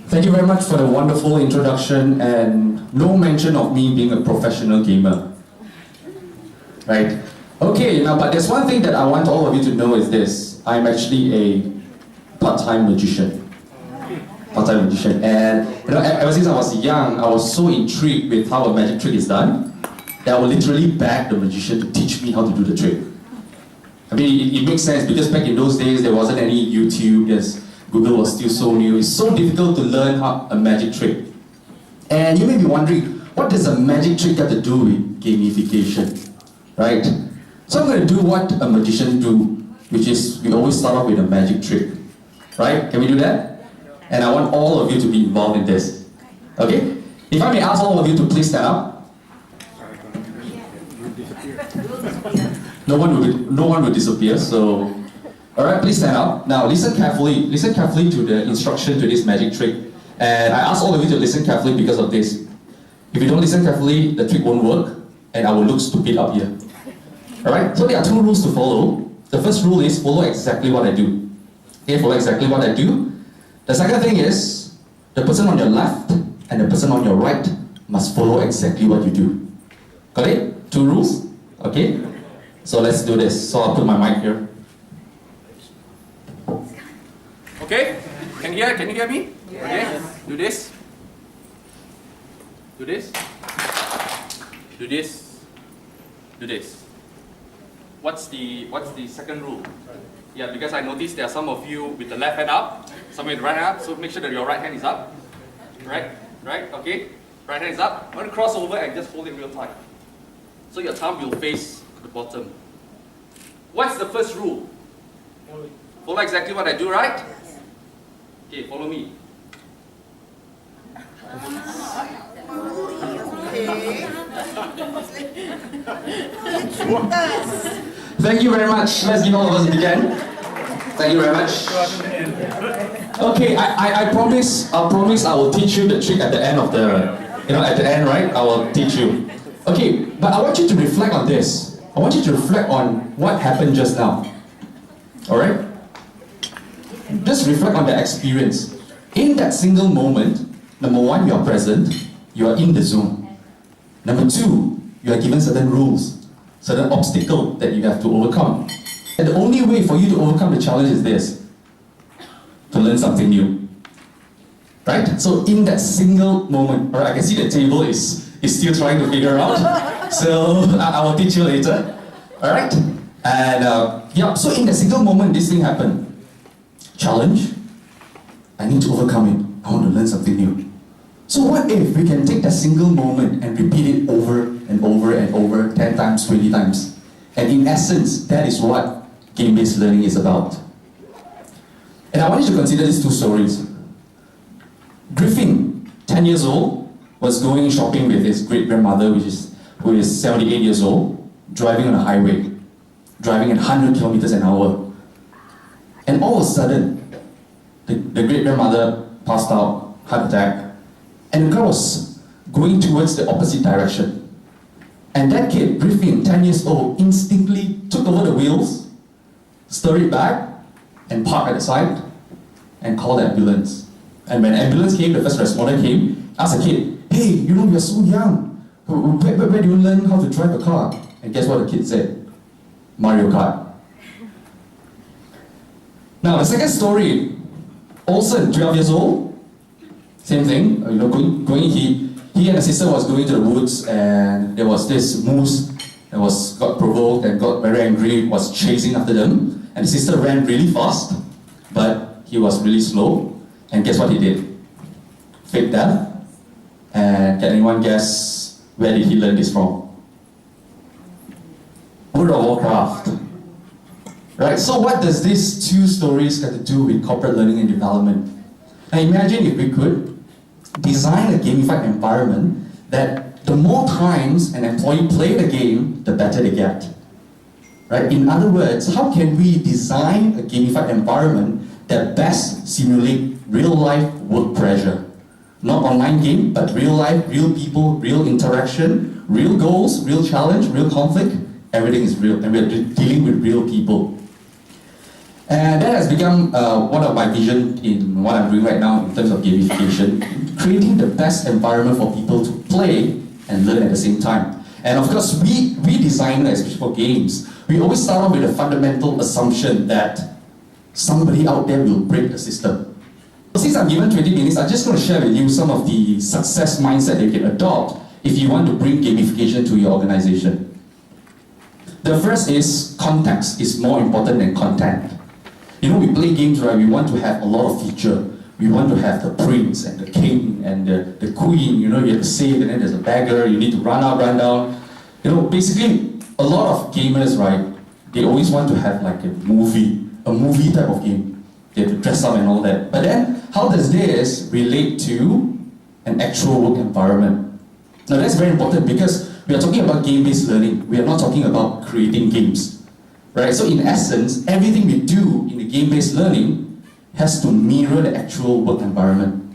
Thank you very much for the wonderful introduction and no mention of me being a professional gamer. Right? Okay, now, but there's one thing that I want all of you to know is this. I'm actually a part-time magician. Part-time magician. And ever since I was young, I was so intrigued with how a magic trick is done that I would literally beg the magician to teach me how to do the trick. I mean, it makes sense because back in those days, there wasn't any YouTube. Google was still so new. It's so difficult to learn a magic trick. And you may be wondering, what does a magic trick got to do with gamification? Right? So I'm going to do what a magician do, which is we always start off with a magic trick. Right? Can we do that? And I want all of you to be involved in this. Okay? If I may ask all of you to please stand up. No one will disappear, so... Alright, please stand up. Now listen carefully to the instruction to this magic trick. And I ask all of you to listen carefully because of this. If you don't listen carefully, the trick won't work, and I will look stupid up here. Alright, so there are two rules to follow. The first rule is follow exactly what I do. Okay, follow exactly what I do. The second thing is, the person on your left and the person on your right must follow exactly what you do. Got it? Two rules? Okay? So let's do this. So I'll put my mic here. Okay? Can you hear me? Yes. Okay? Do this. Do this. Do this. Do this. What's the second rule? Yeah, because I noticed there are some of you with the left hand up, some with the right hand up, so make sure that your right hand is up. Right? Okay? Right hand is up. I'm going to cross over and just hold it real tight. So your thumb will face the bottom. What's the first rule? Follow exactly what I do, right? Okay, follow me. Thank you very much. Let's give all of us a big hand. Thank you very much. Okay, I promise I will teach you the trick at the end of at the end, right? I will teach you. Okay, but I want you to reflect on this. I want you to reflect on what happened just now. Alright? Just reflect on the experience. In that single moment, number one, you are present, you are in the zone. Number two, you are given certain rules, certain obstacles that you have to overcome. And the only way for you to overcome the challenge is this, to learn something new. Right? So in that single moment, alright, I can see the table is still trying to figure out, so I will teach you later. Alright? And so in that single moment, this thing happened. Challenge, I need to overcome it. I want to learn something new. So what if we can take that single moment and repeat it over and over and over 10 times, 20 times? And in essence, that is what game-based learning is about. And I want you to consider these two stories. Griffin, 10 years old, was going shopping with his great-grandmother, who is 78 years old, driving on a highway, driving at 100 kilometers an hour. And all of a sudden, the great-grandmother passed out, heart attack, and the car was going towards the opposite direction. And that kid, Griffin, 10 years old, instinctively took over the wheels, stirred it back, and parked at the side, and called the ambulance. And when the ambulance came, the first responder came, asked the kid, "Hey, you're so young. Where do you learn how to drive a car?" And guess what the kid said? "Mario Kart." Now the second story, Olsen, 12 years old, same thing. He and his sister was going to the woods, and there was this moose that got provoked and got very angry, was chasing after them, and the sister ran really fast, but he was really slow. And guess what he did? Fake death. And can anyone guess where did he learn this from? World of Warcraft. Right, so what does these two stories got to do with corporate learning and development? Now imagine if we could design a gamified environment that the more times an employee play the game, the better they get. Right? In other words, how can we design a gamified environment that best simulate real-life work pressure? Not online game, but real life, real people, real interaction, real goals, real challenge, real conflict. Everything is real, and we're dealing with real people. And that has become one of my vision in what I'm doing right now in terms of gamification, creating the best environment for people to play and learn at the same time. And of course, we designers, especially for games, we always start off with a fundamental assumption that somebody out there will break the system. Since I'm given 20 minutes, I'm just going to share with you some of the success mindset you can adopt if you want to bring gamification to your organization. The first is context is more important than content. You know, we play games, right? We want to have a lot of feature. We want to have the prince and the king and the queen. You know, you have to save, and then there's a beggar. You need to run up, run down. You know, basically, a lot of gamers, right? They always want to have like a movie type of game. They have to dress up and all that. But then, how does this relate to an actual work environment? Now, that's very important because we are talking about game-based learning. We are not talking about creating games. Right? So in essence, everything we do in the game-based learning has to mirror the actual work environment.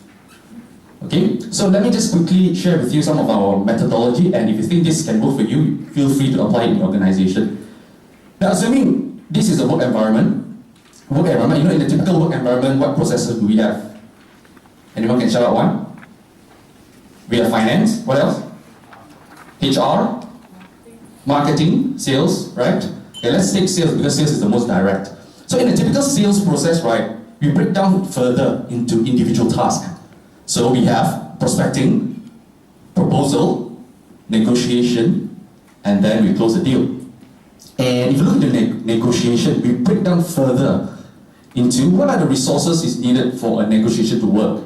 Okay? So let me just quickly share with you some of our methodology, and if you think this can work for you, feel free to apply it in your organization. Now, assuming this is a work environment, you know, in the typical work environment, what processes do we have? Anyone can shout out one? We have finance, what else? HR, marketing, sales, right? Okay, let's take sales because sales is the most direct. So in a typical sales process, right, we break down further into individual tasks. So we have prospecting, proposal, negotiation, and then we close the deal. And if you look at the negotiation, we break down further into what are the resources is needed for a negotiation to work.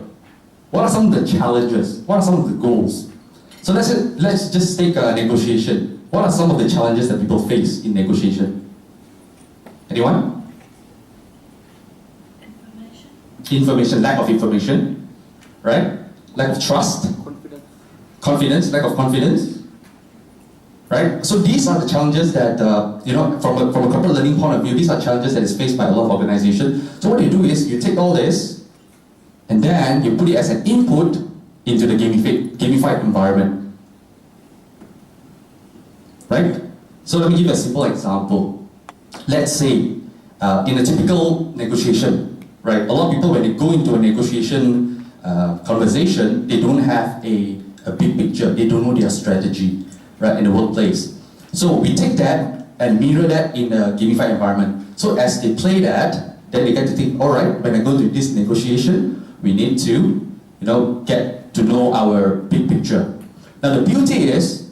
What are some of the challenges? What are some of the goals? So let's just take a negotiation. What are some of the challenges that people face in negotiation? Anyone? Information, lack of information, right? Lack of trust, confidence, lack of confidence, right? So these are the challenges that, you know, from a corporate learning point of view, these are challenges that is faced by a lot of organizations. So what you do is you take all this and then you put it as an input into the gamified environment. Right? So let me give you a simple example. Let's say in a typical negotiation, right? A lot of people, when they go into a negotiation conversation, they don't have a big picture. They don't know their strategy, right, in the workplace. So we take that and mirror that in a gamified environment. So as they play that, then they get to think, all right, when I go to this negotiation, we need to, you know, get to know our big picture. Now the beauty is,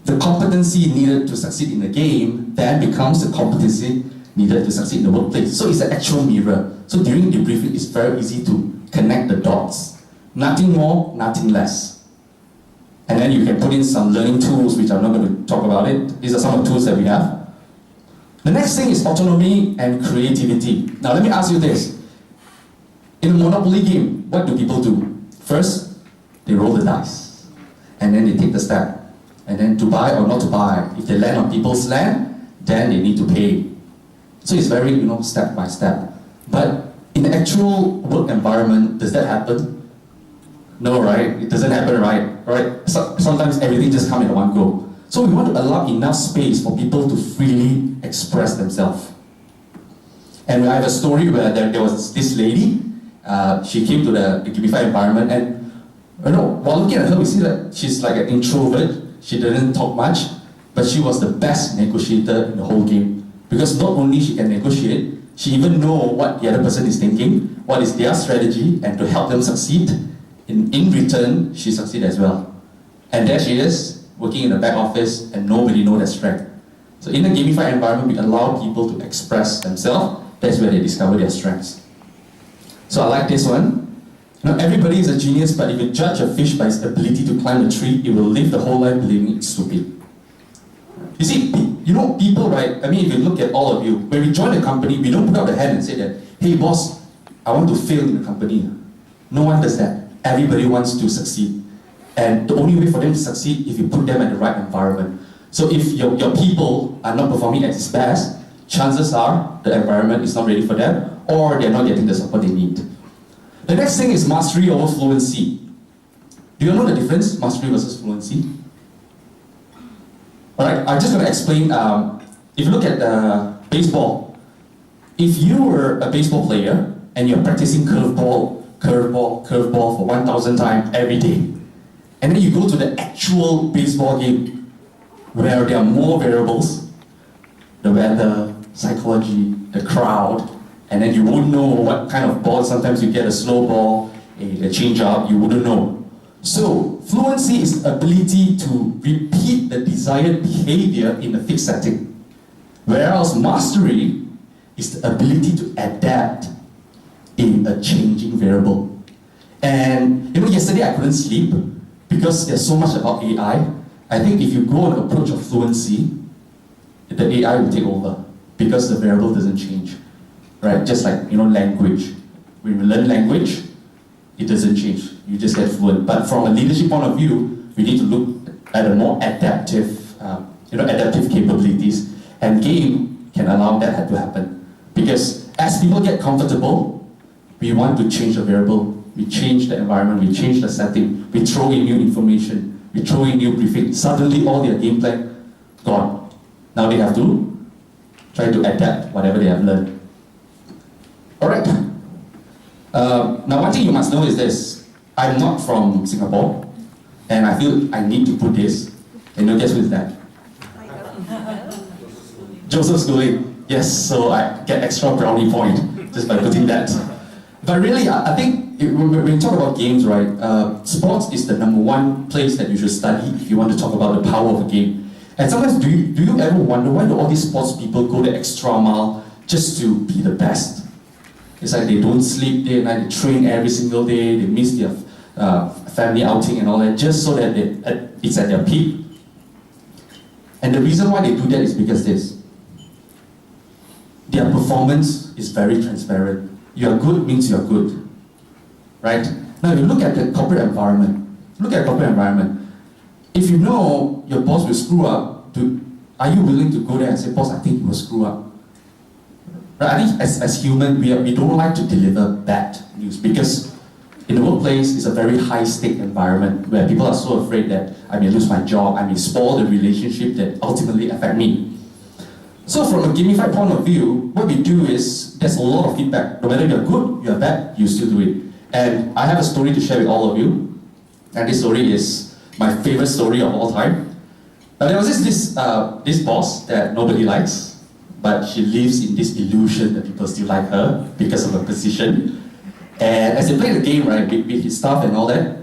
the competency needed to succeed in the game then becomes the competency needed to succeed in the workplace. So it's an actual mirror. So during debriefing, it's very easy to connect the dots. Nothing more, nothing less. And then you can put in some learning tools, which I'm not going to talk about it. These are some of the tools that we have. The next thing is autonomy and creativity. Now let me ask you this. In a Monopoly game, what do people do? First, they roll the dice. And then they take the step. And then to buy or not to buy. If they land on people's land, then they need to pay. So it's very, you know, step by step. But in the actual work environment, does that happen? No, right? It doesn't happen, right? So, sometimes everything just comes in one go. So we want to allow enough space for people to freely express themselves. And I have a story where there was this lady, she came to the gamified environment, and you know, while looking at her, we see that she's like an introvert. She didn't talk much, but she was the best negotiator in the whole game. Because not only she can negotiate, she even know what the other person is thinking, what is their strategy, and to help them succeed. In return, she succeeds as well. And there she is, working in the back office, and nobody knows their strength. So in a gamified environment, we allow people to express themselves. That's where they discover their strengths. So I like this one. You know, everybody is a genius, but if you judge a fish by its ability to climb a tree, it will live the whole life believing it's stupid. You see, you know, people, right? I mean, if you look at all of you, when we join a company, we don't put up the hand and say that, hey boss, I want to fail in the company. No one does that. Everybody wants to succeed. And the only way for them to succeed is if you put them in the right environment. So if your people are not performing at its best, chances are the environment is not ready for them, or they're not getting the support they need. The next thing is mastery over fluency. Do you know the difference, mastery versus fluency? Alright, I'm just going to explain. If you look at baseball, If you were a baseball player and you're practicing curveball for 1,000 times every day, and then you go to the actual baseball game where there are more variables, the weather, psychology, the crowd, and then you won't know what kind of ball. Sometimes you get a slow ball, a change-up, you wouldn't know. So, fluency is the ability to repeat the desired behavior in a fixed setting. Whereas mastery is the ability to adapt in a changing variable. And yesterday I couldn't sleep because there's so much about AI. I think if you go on an approach of fluency, the AI will take over because the variable doesn't change, right? Just like language. When we learn language, it doesn't change. You just get fluent. But from a leadership point of view, we need to look at a more adaptive, adaptive capabilities. And game can allow that to happen. Because as people get comfortable, we want to change the variable. We change the environment. We change the setting. We throw in new information. We throw in new briefing. Suddenly, all their game plan gone. Now they have to try to adapt whatever they have learned. All right. Now, one thing you must know is this. I'm not from Singapore, and I feel I need to put this. And guess who is that? Joseph Schooling. Yes, so I get extra brownie point just by putting that. But really, I think when we talk about games, right, sports is the #1 place that you should study if you want to talk about the power of a game. And sometimes, do you ever wonder why do all these sports people go the extra mile just to be the best? It's like they don't sleep day and night, they train every single day, they miss their family outing and all that, just so that it's at their peak. And the reason why they do that is because their performance is very transparent. You are good means you are good, right? Now you look at the corporate environment. If you know your boss will screw up, are you willing to go there and say, boss, I think you will screw up? Right? I think as human, we don't like to deliver bad news because in the workplace, it's a very high-stake environment where people are so afraid that I may lose my job, I may spoil the relationship that ultimately affect me. So from a gamified point of view, what we do is, there's a lot of feedback. No matter you're good, you're bad, you still do it. And I have a story to share with all of you. And this story is my favorite story of all time. Now there was this boss that nobody likes, but she lives in this illusion that people still like her because of her position. And as they play the game, right, with his staff and all that,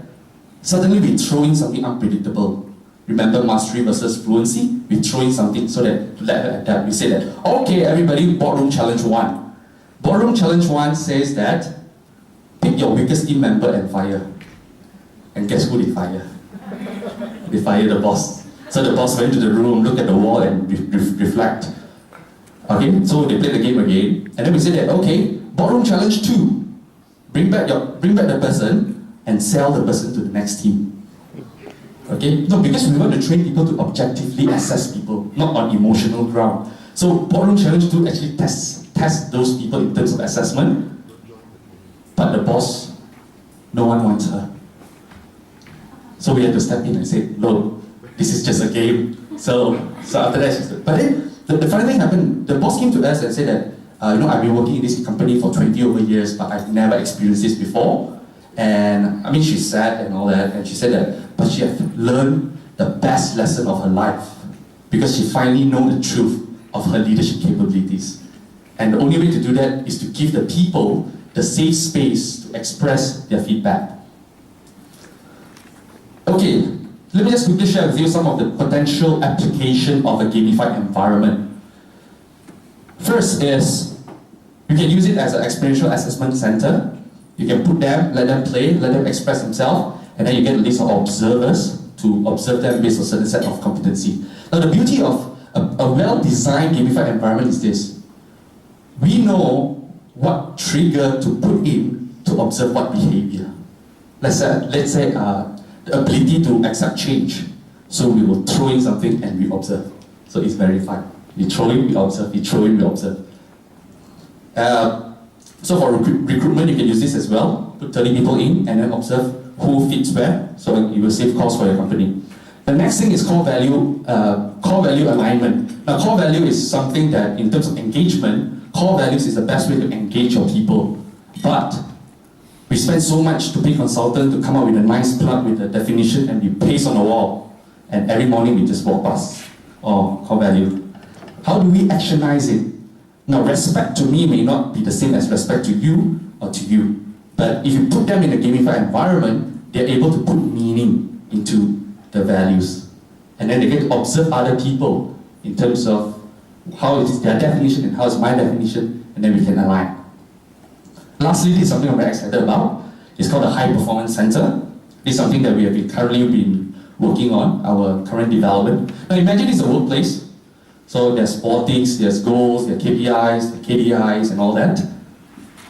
suddenly we throw in something unpredictable. Remember mastery versus fluency? We throw in something so that to let her adapt. We say that, okay, everybody, boardroom challenge 1. Boardroom challenge 1 says that pick your weakest team member and fire. And guess who they fire? They fire the boss. So the boss went to the room, looked at the wall, and reflect. Okay, so they play the game again, and then we say that, okay, boardroom challenge 2. Bring back the person and sell the person to the next team. Okay? No, because we want to train people to objectively assess people, not on emotional ground. So boardroom challenge 2 actually test those people in terms of assessment. But the boss, no one wants her. So we had to step in and say, no, this is just a game. So after that, but then the funny thing happened. The boss came to us and said that, I've been working in this company for 20 over years, but I've never experienced this before. And I mean, she's sad and all that, and she said that, but she had learned the best lesson of her life because she finally knows the truth of her leadership capabilities. And the only way to do that is to give the people the safe space to express their feedback. Okay, let me just quickly share with you some of the potential application of a gamified environment. First is, you can use it as an experiential assessment center. You can put them, let them play, let them express themselves, and then you get a list of observers to observe them based on a certain set of competency. Now the beauty of a well-designed gamified environment is this. We know what trigger to put in to observe what behavior. Let's say the ability to accept change. So we will throw in something and we observe. So it's very fun. We throw in, we observe, we throw in, we observe. So for recruitment, you can use this as well. Put 30 people in and then observe who fits where, so you will save costs for your company. The next thing is core value alignment. Now core value is something that in terms of engagement, core values is the best way to engage your people. But we spend so much to pay consultant to come up with a nice plug with a definition and we paste on the wall. And every morning we just walk past. Core value. How do we actionize it? Now, respect to me may not be the same as respect to you or to you. But if you put them in a gamified environment, they're able to put meaning into the values. And then they get to observe other people in terms of how is their definition and how is my definition, and then we can align. Lastly, this is something I'm very excited about. It's called the High Performance Center. This is something that we have currently been working on, our current development. Now imagine it's a workplace. So there's politics, there's goals, there's KPIs, the KDIs, and all that.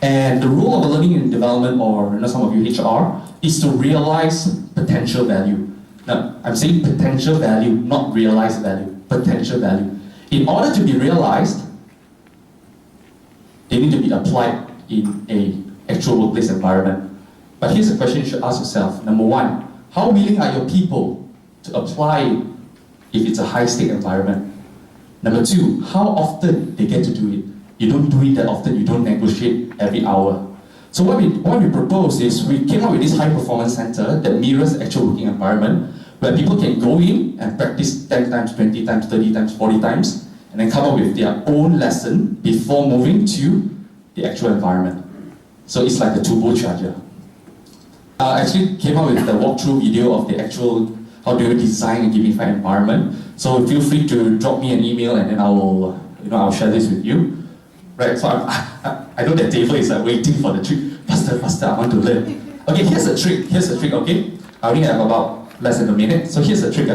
And the role of a learning and development, or some of you HR, is to realize potential value. Now, I'm saying potential value, not realized value. Potential value. In order to be realized, they need to be applied in an actual workplace environment. But here's a question you should ask yourself. Number one, how willing are your people to apply it if it's a high-stake environment? Number two, how often they get to do it? You don't do it that often, you don't negotiate every hour. So what we propose is, we came up with this high-performance center that mirrors the actual working environment, where people can go in and practice 10 times, 20 times, 30 times, 40 times, and then come up with their own lesson before moving to the actual environment. So it's like a turbocharger. I actually came up with the walkthrough video of the actual, how do you design a gamified environment. So feel free to drop me an email and then I'll share this with you. Right, so I know that table is waiting for the trick. Faster, I want to learn. Okay, here's the trick, okay? I only have about less than a minute, so here's the trick.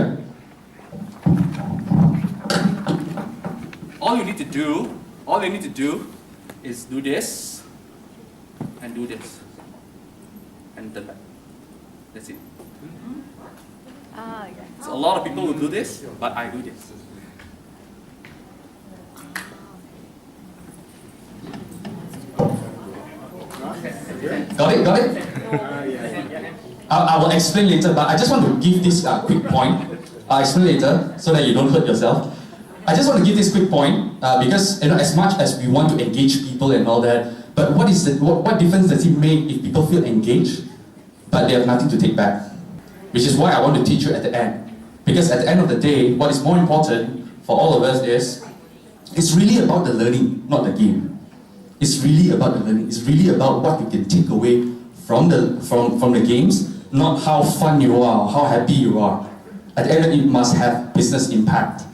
All you need to do is do this, and do this, and turn back. That's it. So a lot of people will do this, but I do this. Got it? I will explain later, but I just want to give this quick point. I'll explain later so that you don't hurt yourself. I just want to give this quick point because as much as we want to engage people and all that, but what difference does it make if people feel engaged but they have nothing to take back? Which is why I want to teach you at the end. Because at the end of the day, what is more important for all of us is, it's really about the learning, not the game. It's really about the learning. It's really about what you can take away from the games, not how fun you are, how happy you are. At the end of it, must have business impact.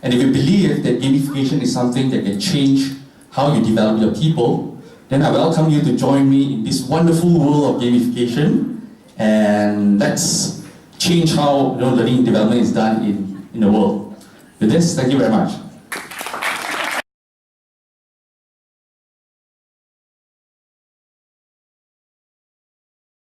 And if you believe that gamification is something that can change how you develop your people, then I welcome you to join me in this wonderful world of gamification, and let's change how learning and development is done in the world. With this, thank you very much.